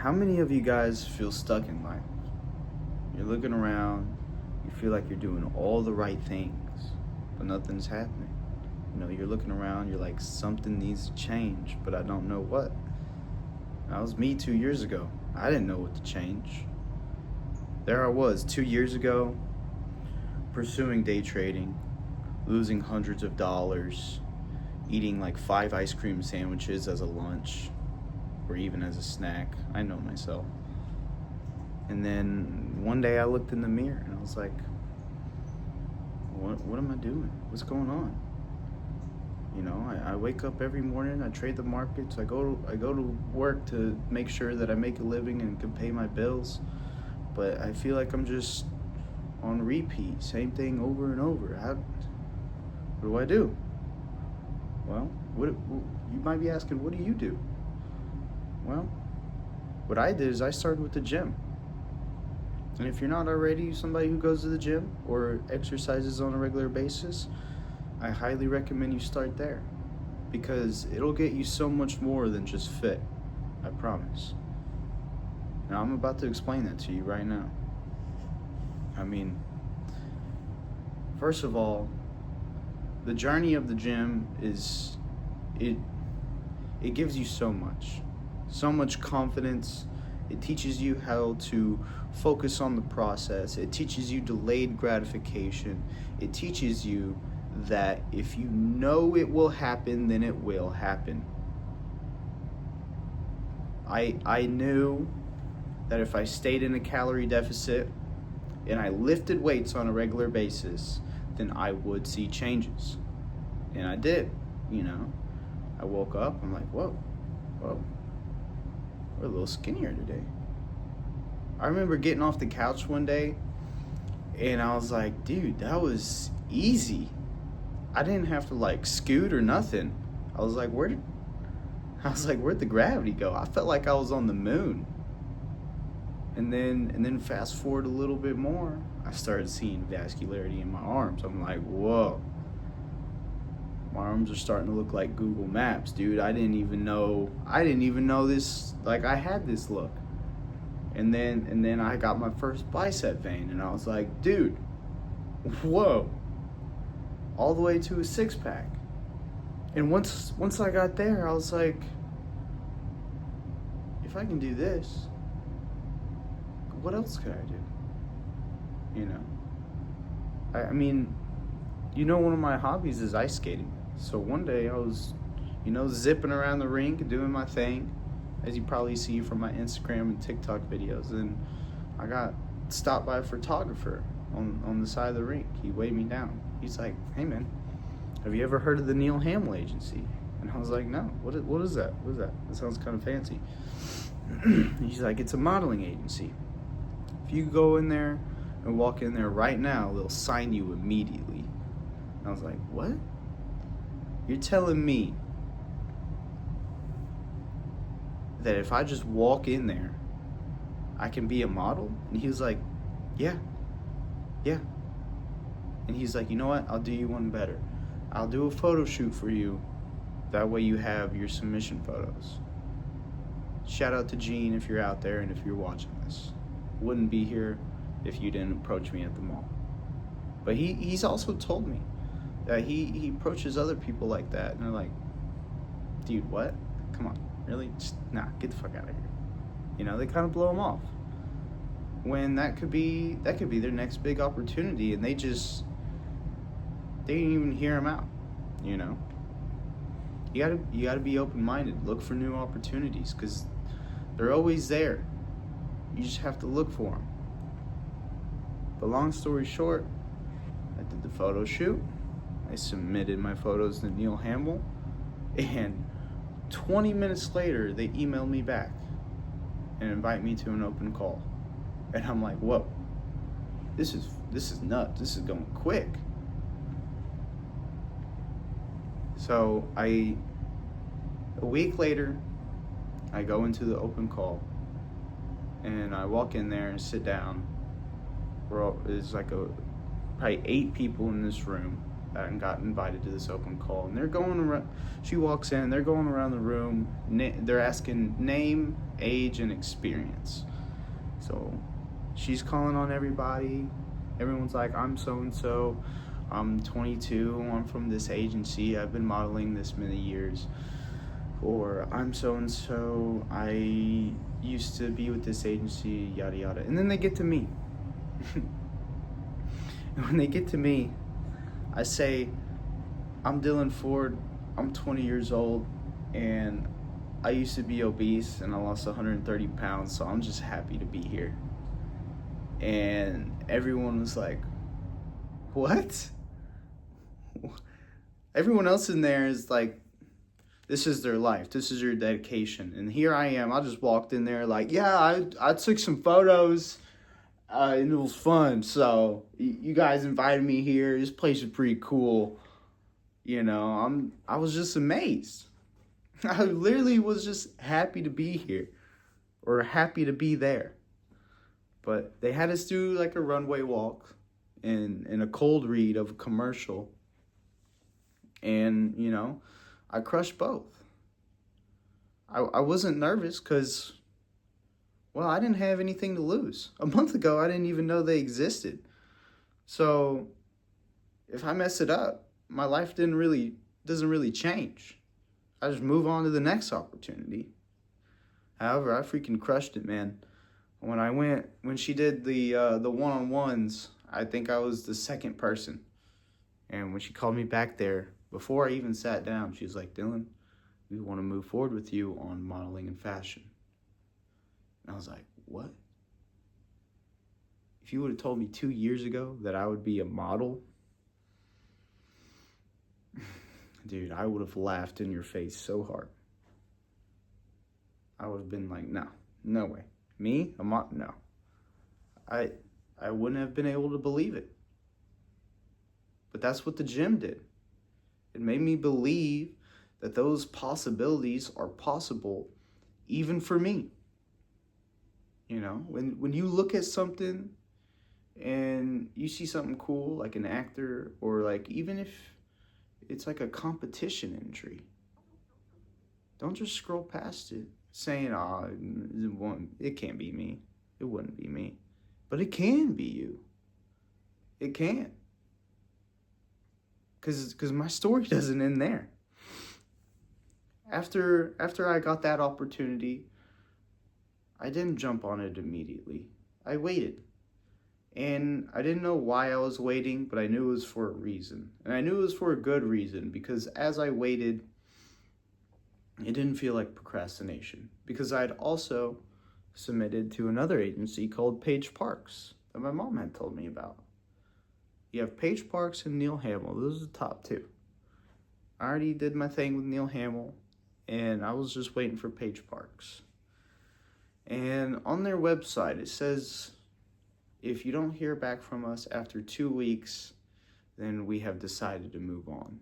How many of you guys feel stuck in life? You're looking around, you feel like you're doing all the right things, but nothing's happening. You're looking around, you're like, something needs to change, but I don't know what. That was me 2 years ago. I didn't know what to change. There I was 2 years ago, pursuing day trading, losing hundreds of dollars, eating like 5 ice cream sandwiches as a lunch, or even as a snack. I know myself. And then one day I looked in the mirror and I was like, what am I doing? What's going on? I wake up every morning, I trade the markets, I go to work to make sure that I make a living and can pay my bills. But I feel like I'm just on repeat, same thing over and over. What do I do? Well, you might be asking, what do you do? Well, what I did is I started with the gym. And if you're not already somebody who goes to the gym or exercises on a regular basis, I highly recommend you start there, because it'll get you so much more than just fit. I promise. Now I'm about to explain that to you right now. First of all, the journey of the gym is, it gives you so much confidence. It teaches you how to focus on the process. It teaches you delayed gratification. It teaches you that if you know it will happen, then it will happen. I knew that if I stayed in a calorie deficit and I lifted weights on a regular basis, then I would see changes. And I did, I woke up, I'm like, whoa, we're a little skinnier today. I remember getting off the couch one day and I was like, dude, that was easy. I didn't have to scoot or nothing. I was like, where'd the gravity go? I felt like I was on the moon. And then fast forward a little bit more, I started seeing vascularity in my arms. I'm like, whoa. My arms are starting to look like Google Maps, dude. I didn't even know this, I had this look. And then I got my first bicep vein and I was like, dude, whoa. All the way to a 6-pack. And once I got there, I was like, if I can do this, what else could I do? One of my hobbies is ice skating. So one day I was, zipping around the rink and doing my thing, as you probably see from my Instagram and TikTok videos. And I got stopped by a photographer on the side of the rink. He waved me down. He's like, hey man, have you ever heard of the Neil Hamill Agency? And I was like, no, what is that? What is that? That sounds kind of fancy. He's like, it's a modeling agency. If you go in there and walk in there right now, they'll sign you immediately. And I was like, what? You're telling me that if I just walk in there, I can be a model? And he was like, yeah. And he's like, you know what? I'll do you one better. I'll do a photo shoot for you. That way you have your submission photos. Shout out to Gene if you're out there and if you're watching this. Wouldn't be here if you didn't approach me at the mall. But he's also told me that he approaches other people like that, and they're like, dude, what? Come on, really? Just, nah, get the fuck out of here. They kind of blow him off. When that could be their next big opportunity, and they didn't even hear him out. You gotta be open-minded. Look for new opportunities, because they're always there. You just have to look for them. But long story short, I did the photo shoot. I submitted my photos to Neil Hamill, and 20 minutes later, they emailed me back and invite me to an open call. And I'm like, whoa, this is nuts. This is going quick. So a week later, I go into the open call and I walk in there and sit down. There's probably 8 people in this room. that got invited to this open call, and they're going around. She walks in, they're going around the room. They're asking name, age, and experience. So she's calling on everybody. Everyone's like, I'm so and so. I'm 22. I'm from this agency. I've been modeling this many years. Or I'm so and so. I used to be with this agency. Yada yada. And then they get to me. And when they get to me, I say, I'm Dylan Ford. I'm 20 years old, and I used to be obese, and I lost 130 pounds, so I'm just happy to be here. And everyone was like, what? Everyone else in there is like, this is their life. This is your dedication. And here I am. I just walked in there like, yeah, I took some photos, and it was fun. So you guys invited me here. This place is pretty cool. You know, I was just amazed. I literally was just happy to be here, or happy to be there. But they had us do like a runway walk in a cold read of a commercial. And, you know, I crushed both. I wasn't nervous because, well, I didn't have anything to lose. A month ago, I didn't even know they existed. So if I mess it up, my life doesn't really change. I just move on to the next opportunity. However, I freaking crushed it, man. When she did the one-on-ones, I think I was the second person. And when she called me back there, before I even sat down, she was like, Dylan, we want to move forward with you on modeling and fashion. And I was like, what? If you would have told me 2 years ago that I would be a model, dude, I would have laughed in your face so hard. I would have been like, no way. Me? No. I wouldn't have been able to believe it. But that's what the gym did. It made me believe that those possibilities are possible even for me. You know, when you look at something and you see something cool, like an actor, or like even if it's like a competition entry, don't just scroll past it saying, it can't be me. It wouldn't be me. But it can be you. It can. Because my story doesn't end there. After I got that opportunity, I didn't jump on it immediately. I waited. And I didn't know why I was waiting, but I knew it was for a reason. And I knew it was for a good reason, because as I waited, it didn't feel like procrastination. Because I'd also submitted to another agency called Paige Parks that my mom had told me about. You have Paige Parks and Neil Hamill. Those are the top two. I already did my thing with Neil Hamill, and I was just waiting for Paige Parks. And on their website, it says, if you don't hear back from us after 2 weeks, then we have decided to move on.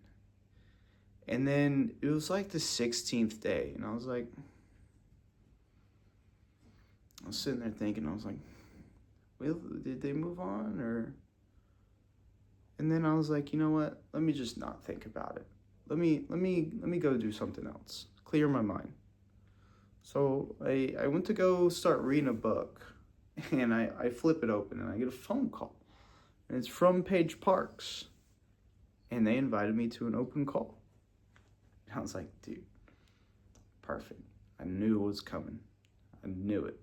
And then it was like the 16th day, and I was sitting there thinking, I was like, well, did they move on, or? And then I was like, you know what? Let me just not think about it. Let me go do something else. Clear my mind. So I went to go start reading a book, and I flip it open, and I get a phone call. And it's from Paige Parks. And they invited me to an open call. And I was like, dude, perfect. I knew it was coming. I knew it.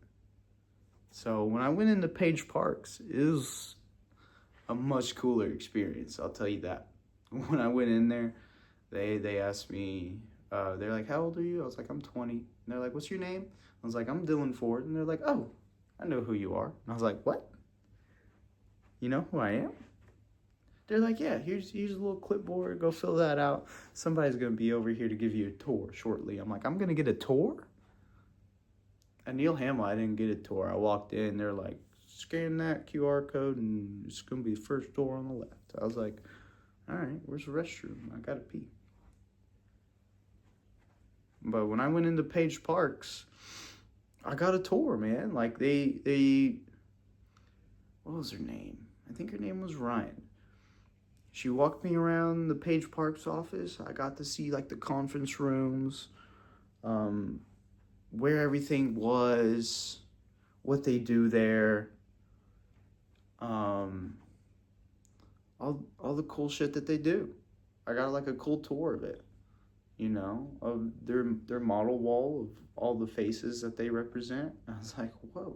So when I went into Paige Parks, it was a much cooler experience, I'll tell you that. When I went in there, they asked me, they're like, how old are you? I was like, I'm 20. And they're like, what's your name? I was like, I'm Dylan Ford. And they're like, oh, I know who you are. And I was like, what? You know who I am? They're like, yeah, here's a little clipboard. Go fill that out. Somebody's going to be over here to give you a tour shortly. I'm like, I'm going to get a tour? At Neil Hamill, I didn't get a tour. I walked in. They're like, scan that QR code, and it's going to be the first door on the left. I was like, all right, where's the restroom? I got to pee. But when I went into Paige Parks, I got a tour, man. Like, they what was her name? I think her name was Ryan. She walked me around the Page Parks office. I got to see like the conference rooms, where everything was, what they do there, all the cool shit that they do. I got like a cool tour of it, of their model wall of all the faces that they represent. I was like, whoa,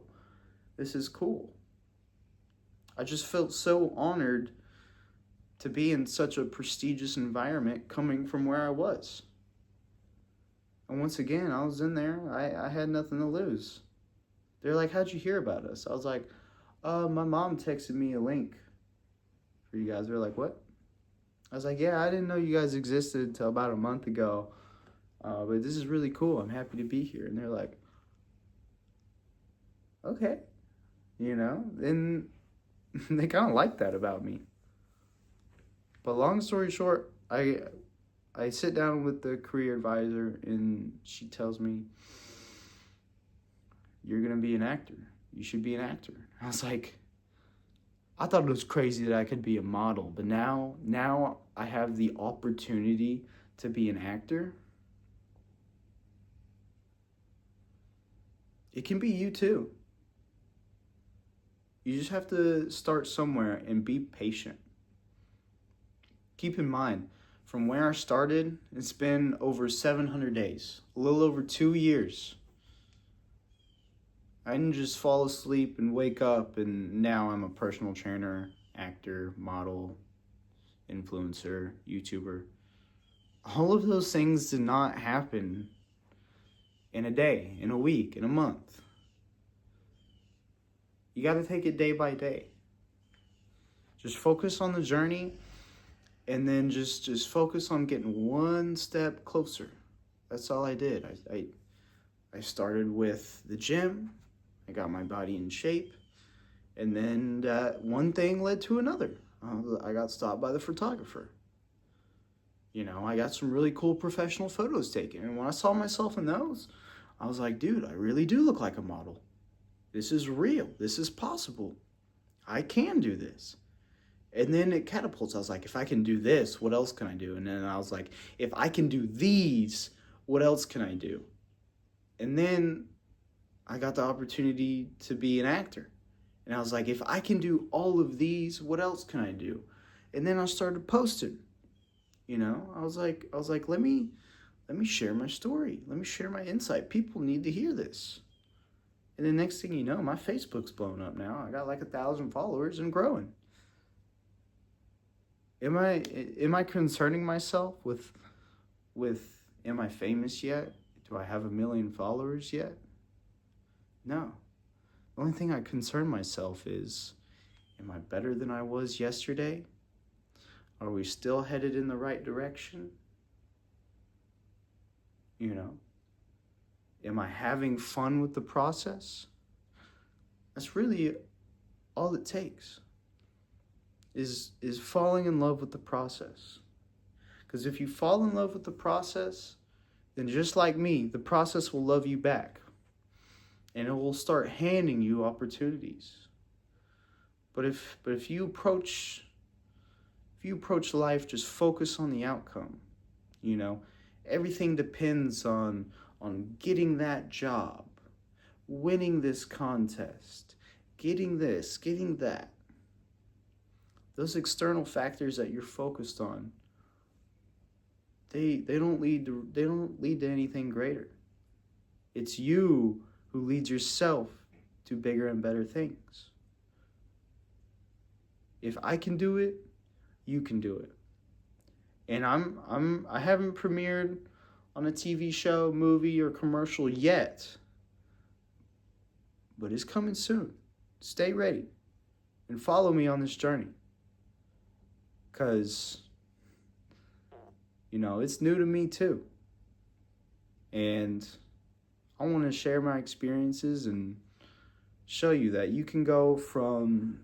this is cool. I just felt so honored to be in such a prestigious environment coming from where I was. And once again, I was in there. I had nothing to lose. They're like, how'd you hear about us? I was like, my mom texted me a link for you guys. They're like, what? I was like, yeah, I didn't know you guys existed until about a month ago. But this is really cool. I'm happy to be here. And they're like, okay. And they kind of like that about me. But long story short, I sit down with the career advisor and she tells me, you're going to be an actor. You should be an actor. I was like, I thought it was crazy that I could be a model, but now I have the opportunity to be an actor. It can be you too. You just have to start somewhere and be patient. Keep in mind, from where I started, it's been over 700 days, a little over 2 years. I didn't just fall asleep and wake up and now I'm a personal trainer, actor, model, influencer, YouTuber. All of those things did not happen in a day, in a week, in a month. You got to take it day by day. Just focus on the journey and then just focus on getting one step closer. That's all I did. I started with the gym. I got my body in shape. And then one thing led to another. I got stopped by the photographer. I got some really cool professional photos taken. And when I saw myself in those, I was like, dude, I really do look like a model. This is real. This is possible. I can do this. And then it catapults. I was like, if I can do this, what else can I do? And then I was like, if I can do these, what else can I do? And then I got the opportunity to be an actor. And I was like, if I can do all of these, what else can I do? And then I started posting. I was like, let me share my story. Let me share my insight. People need to hear this. And the next thing you know, my Facebook's blown up now. I got like 1,000 followers and growing. Am I concerning myself with am I famous yet? Do I have 1 million followers yet? No. The only thing I concern myself is, am I better than I was yesterday? Are we still headed in the right direction? Am I having fun with the process? That's really all it takes. Is falling in love with the process. Because if you fall in love with the process, then just like me, the process will love you back. And it will start handing you opportunities. But if you approach life, just focus on the outcome. Everything depends on getting that job, winning this contest, getting this, getting that. Those external factors that you're focused on, they don't lead to anything greater. It's you who leads yourself to bigger and better things. If I can do it, you can do it. And I haven't premiered on a TV show, movie, or commercial yet, but it's coming soon. Stay ready and follow me on this journey. Because, it's new to me too. And I want to share my experiences and show you that you can go from,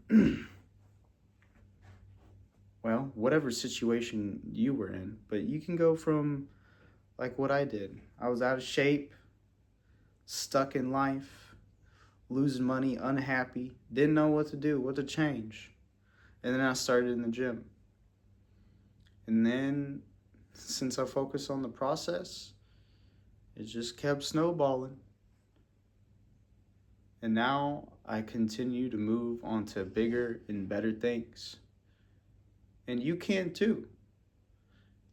whatever situation you were in, but you can go from like what I did. I was out of shape, stuck in life, losing money, unhappy, didn't know what to do, what to change. And then I started in the gym. And then, since I focused on the process, it just kept snowballing. And now I continue to move on to bigger and better things. And you can too.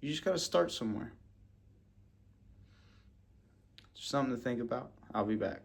You just got to start somewhere. Just something to think about. I'll be back.